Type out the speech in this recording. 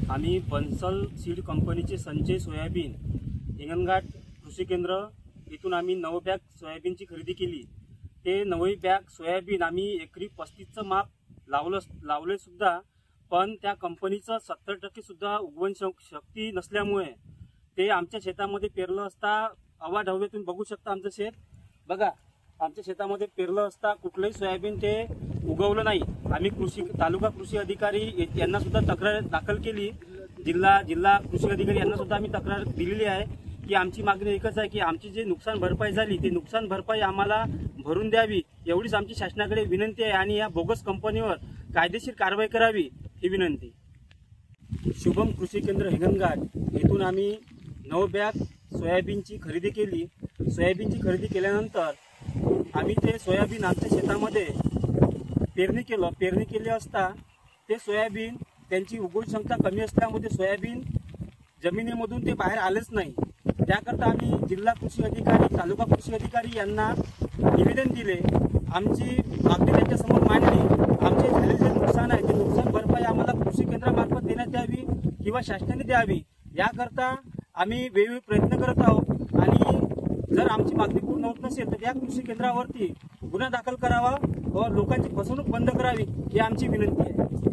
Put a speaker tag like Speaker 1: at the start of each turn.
Speaker 1: आम्ही बन्सल सीड कंपनीचे संजय सोयाबीन हिंगणघाट कृषी केंद्र इथून आम्ही 9 बॅग सोयाबीनची खरेदी केली। ते 9 बॅग सोयाबीन आम्ही एकरी 35चं माप लावले सुद्धा, पण त्या कंपनीचं 70% सुद्धा उगवण शक्ती नसल्यामुळे ते आमच्या शेतामध्ये पेरलं असता अवाढव्यातून बघू शकता आमचं शेत बघा। आमच्या शेतामध्ये पेरलं असता कुठलंही सोयाबीन ते उगवलं नाही। आम्ही तालुका कृषी अधिकारी यांना सुद्धा तक्रार दाखल केली। जिल्हा कृषी अधिकारी यांना सुद्धा आम्ही तक्रार दिलेली आहे की आमची मागणी एकच आहे की आमची जे नुकसान भरपाई झाली ते नुकसान भरपाई आम्हाला भरून द्यावी, एवढीच आमची शासनाकडे विनंती आहे आणि या बोगस कंपनीवर कायदेशीर कारवाई करावी ही विनंती। शुभम कृषी केंद्र हिंगणघाट येथून आम्ही 9 बॅग सोयाबीनची खरेदी केली। सोयाबीनची खरेदी केल्यानंतर आम्ही ते सोयाबीन आमच्या शेतामध्ये पेरणी केली असता ते सोयाबीन त्यांची उगवण क्षमता कमी असल्यामुळे सोयाबीन जमिनीमधून ते बाहेर आलेच नाही। त्याकरता आम्ही जिल्हा कृषी अधिकारी तालुका कृषी अधिकारी यांना निवेदन दिले, आमची मागणी त्यांच्यासमोर मांडली। आमचे झालेले जे नुकसान आहे ते नुकसान भरपाई आम्हाला कृषी केंद्रामार्फत देण्यात यावी किंवा शासनाने द्यावी, याकरता आम्ही वेगवेगळे प्रयत्न करत आहोत। आणि जर आमची मागणी पूर्ण होत नसेल तर या कृषी केंद्रावरती गुन्हा दाखल करावा व लोकांची फसवणूक बंद करावी ही आमची विनंती आहे।